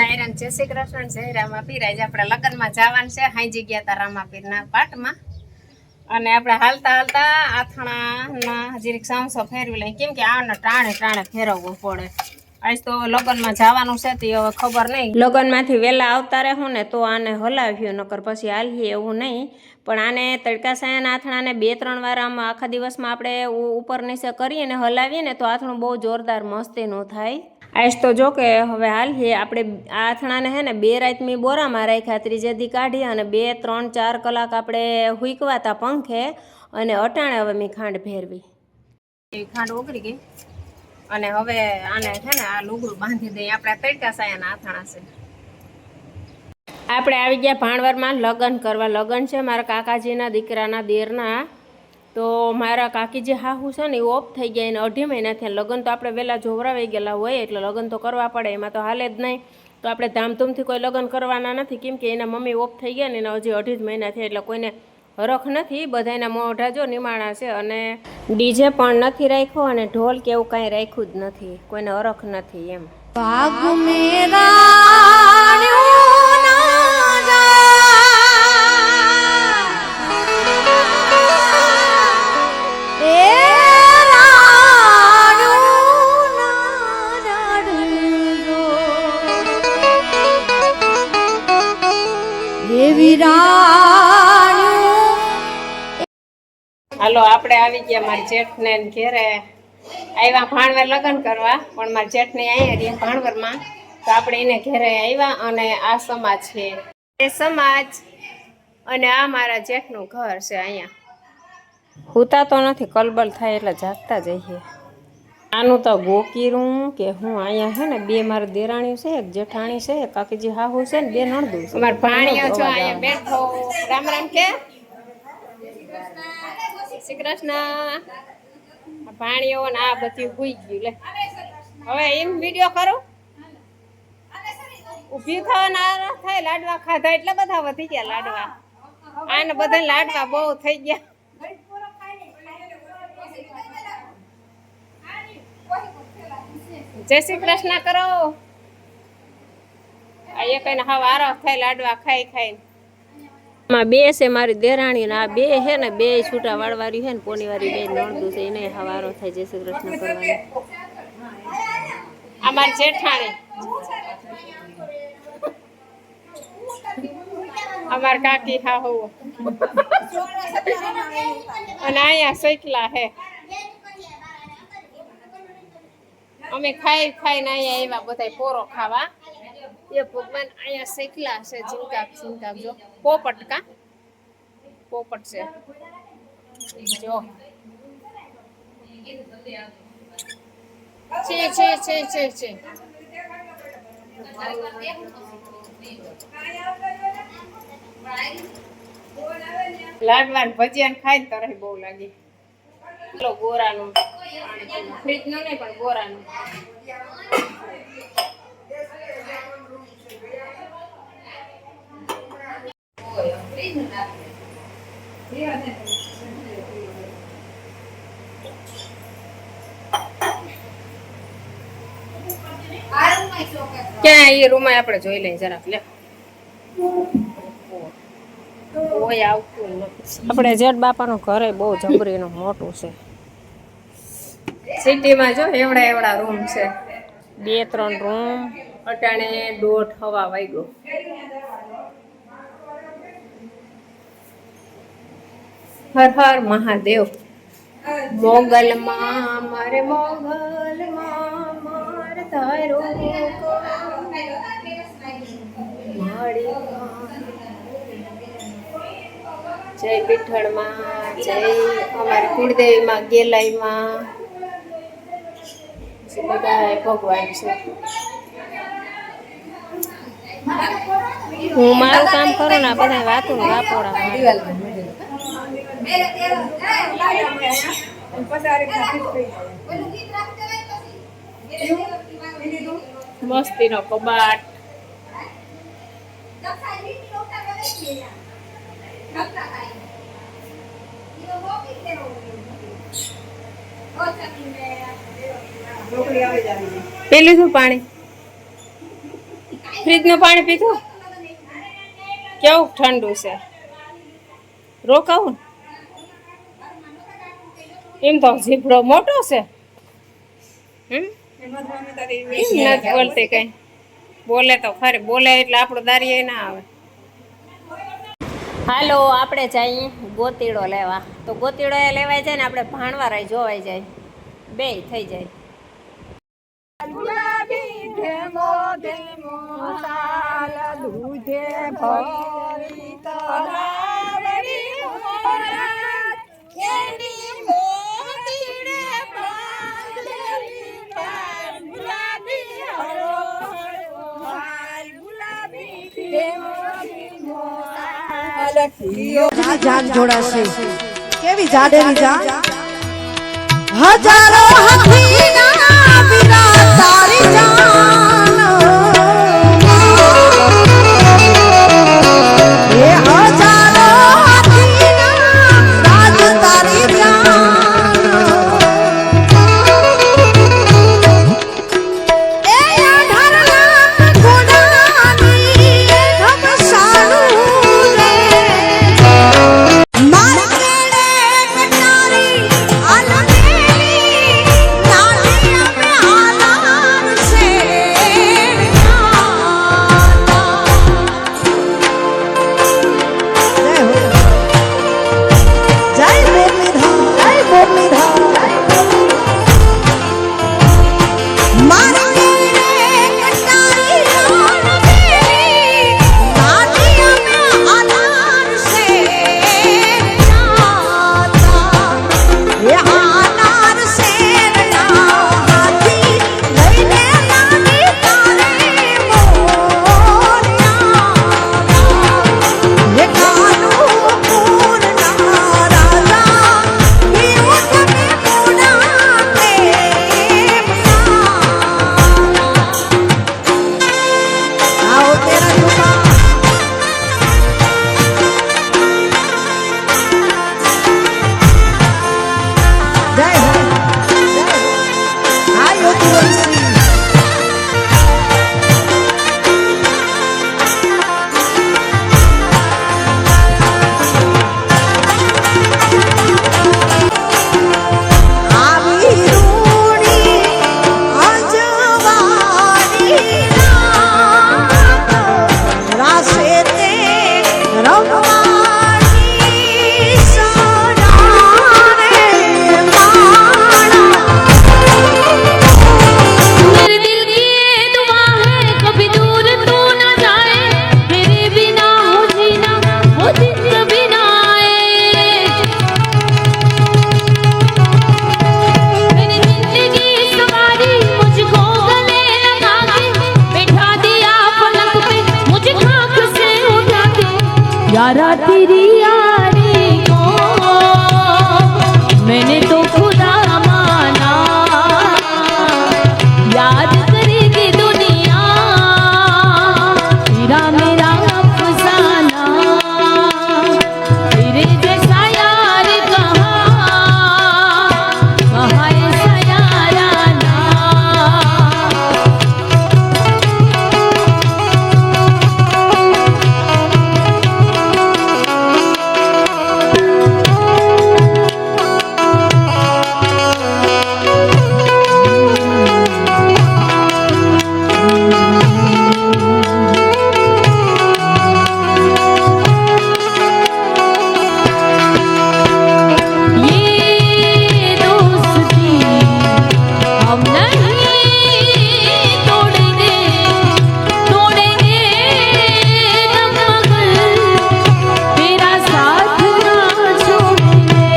Iron જય શ્રી કૃષ્ણ જય રામાપીર. આજે આપણે લગ્નમાં જવાનું છે. હાંજી ગયા હતા રામાપીરના પાટમાં અને આપણે હાલતા હાલતા આથણાના જરીક સામસો ફેરવી લઈએ, કેમ કે આને ટાણે ટાણે ફેરવવું પડે. આજ તો લગ્નમાં જવાનું છે તે હવે ખબર નહીં, લગ્નમાંથી વહેલા આવતા રહેવું ને તો આને હલાવ્યું, નકર પછી હાલીએ એવું નહીં. પણ આને તડકા સાયાના આથણાને 2-3 વાર આમ આખા દિવસમાં આપણે ઉપર નીચે કરીએ ને હલાવીએ ને તો આથણું બહુ જોરદાર મસ્તીનું થાય. આજ તો જો કે હવે હાલીએ આપણે આ આથણાને હે ને 2 રાતમી બોરામાં રાખ્યા, ત્રીજે દી કાઢી અને 2-3-4 કલાક આપણે હુંકવાતા પંખે અને અટાણે હવે મેં ખાંડ ફેરવી. એ ખાંડ ઓગળી ગઈ અને હવે આને છે ને આ લુગડું બાંધી દઈએ. આપણે તડકા સાયાના આથણા છે. આપણે આવી ગયા ભાણવરમાં લગ્ન કરવા. લગ્ન છે મારા કાકાજીના દીકરાના દેરના. તો મારા કાકીજી હાહુ છે ને એ ઓફ થઈ ગયા, એને 2.5 મહિના થયા. લગ્ન તો આપણે વહેલા જોવરાવાઈ ગયેલા હોય એટલે લગ્ન તો કરવા પડે, એમાં તો હાલે જ નહીં. તો આપણે ધામધૂમથી કોઈ લગ્ન કરવાના નથી, કેમ કે એના મમ્મી ઓફ થઈ ગયા ને એને હજી 2.5 મહિના થયા એટલે કોઈને હરખ નથી. બધાના મોઢા જો નિમાણા છે અને ડીજે પણ નથી રાખ્યો અને ઢોલ કે એવું કાંઈ રાખ્યું જ નથી, કોઈને હરખ નથી એમ. ભાગ મેરા હાલો આપણે આવી ગયા મારી જેઠને ઘેરે. આવ્યા ભાણવર લગ્ન કરવા, પણ મારી જેઠને અહીંયા રહી ભાણવરમાં, તો આપણે એને ઘેરે આવ્યા. અને આ સમાજ છે એ સમાજ, અને આ મારા જેઠનું ઘર છે. અહીંયા હુતા તો નથી, કલબલ થાય એટલે જાગતા જઈએ. આનું તો ગોકીરું કે હું અહીંયા છે ને 2 મારા દેરાણી છે, એક જેઠાણી છે, કાકીજી હાહુ છે ને 2 નણદુ છે. અમાર ભાણિયો છો અહીંયા બેઠો. રામ રામ કે શ્રી કૃષ્ણ. ભાણિયો ને આ બધી હુઈ ગયું. લે હવે એમ વિડીયો કરો, ઊભી થવાના થાય. લાડવા ખાધા એટલે બધા વધી ગયા લાડવા. આને બધા લાડવા બહુ થઈ ગયા. જય શ્રી કૃષ્ણ કરો. આ એક હાવ આરો થાય લાડવા ખાઈ ખાઈ. માં 2 છે મારી દેરાણી ને આ 2 છે ને 2 છૂટા વાળવારી છે ને પોનીવારી 2 નણદુ છે, એને હાવ આરો થાય જય શ્રી કૃષ્ણ કરવાની. આ મારી જેઠાણી, અમાર કાકી હાહુ અને અહીંયા સૈકલા હે. અમે ખાઈ ખાઈને અહીંયા એવા બધા પોરો ખાવા. એ ભગવાન અહીંયા શેકલા છે. ઝીંકાક ઝીંકાક જો પોપટકા પોપટ છે જો. છે લાડવા ને ભજીયા ને ખાઈ તરહ બહુ લાગે. ચલો ગોરાનું ફ્રીજ નું નહીં પણ ગોરાનું. ક્યાં એ રૂમ આપણે જોઈ લઈએ જરાક. લે કોઈ આવતું નથી. આપણે જેઠ બાપાનું ઘર બહુ જબરીનું મોટું છે. સિટીમાં જો એવડા એવડા રૂમ છે, 2-3 રૂમ. અટાણે 1:30 વાગ્યો. હર હર મહાદેવ. મોગલમાં મારે મોગલમાં માર તારો જય પીઠળમાં, જય અમારી કુળદેવીમાં, ગેલાઈમાં બધા ભગવાન છે. હું મારું કામ કરું ને બધા વાતું વાપોડા. મસ્તીનો કબાટ. પેલું શું પાણી ફ્રીજનું પાણી પીધું કેવું ઠંડુ છે રોકાવું એમ તો જીભડો મોટો છે નથી બોલતી કઈ બોલે તો ખરી બોલે એટલે આપણું દારી ના આવે હાલો આપણે જઈએ ગોતીડો લેવા તો ગોતીડો એ લેવાય જાય ને આપણે ભાણવારાય જોવાઈ જાય બે થઈ જાય ગુલાબી ધેમો ધેમો સાલ દૂધે ભરી તરાવડી હોરાત કેડી મોતીડે બાંધેલી પાર ગુલાબી હરો હાલ ગુલાબી ધેમો ધેમો સાલ જાગ જોડાશે કેવી જાડેરી જાગ હજારો હાથીના વીરા તારી જાન એ હજારો હાથીના રાજ તારી જાન એ 18 લાખ ઘોડાની ઘમસાણું રે માર કેડે કટારી આલમેલી નાની અમે આલાર છે જય મુરલીધર માર કેડે કટારી આલમેલી નાની અમે આલાર છે એ આનાર શેરના હાથી લઈને નાની તારે મોરિયા એ કાનું પૂરના રાજા વીરો તમે મોડા આવો તેરા ઝુકા જય હો આયો તુલસી આવી રૂડી અજવાળી રાત રાસે તે રમવાની સરારે માણા मेरे दिल की ये दुआ है कभी दूर तू न जाए मेरे बिना हो जीना वो दिन कभी ना आए मेरी जिंदगी सवारी मुझको गले लगा के बैठा दिया पलक पे मुझे खाक से उठा के यारा तेरी यारी को मैंने तो खुदा माना याद करेगी दुनिया तेरा मेरा अफसाना तेरे जैसा यार कहाँ ऐसा याराना ये दोस्ती हम नहीं तोड़ेंगे तोड़ेंगे दम मगर तेरा साथ ना छोड़ेंगे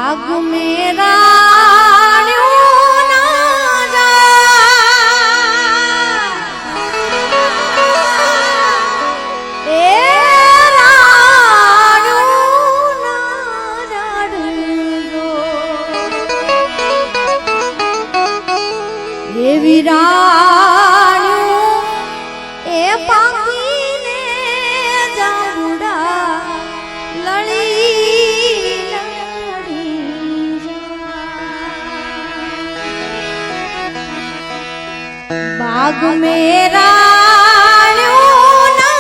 आग मेरा વીરાણ્યું એ પામીને જાંબુડા લળી લળી જા રાગ મેરાણ્યું ના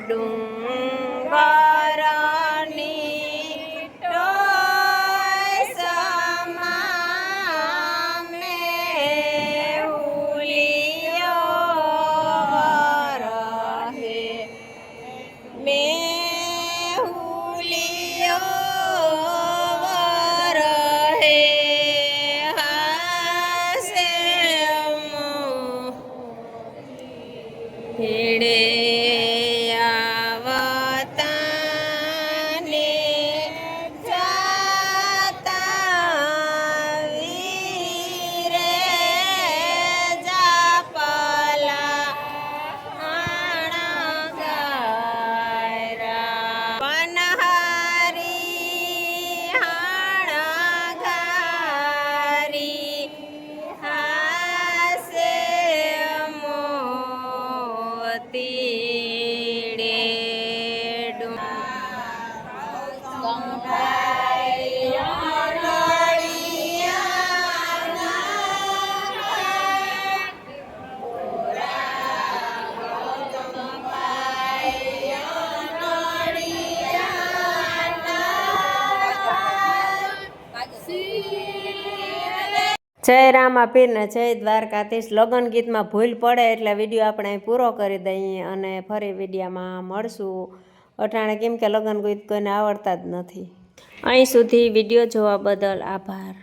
ડુંગરની ટોય સમા મેહુલિયો રહે મેહુલિયો રહે હાસે હેડે જય રામા પીર ને જય દ્વારકાધીશ. લગ્ન ગીતમાં ભૂલ પડે એટલે વિડીયો આપણે અહીં પૂરો કરી દઈએ અને ફરી વિડીયોમાં મળશું. અટાણે કેમ કે લગ્ન ગીત કોઈને આવડતા જ નથી. અહીં સુધી વિડીયો જોવા બદલ આભાર.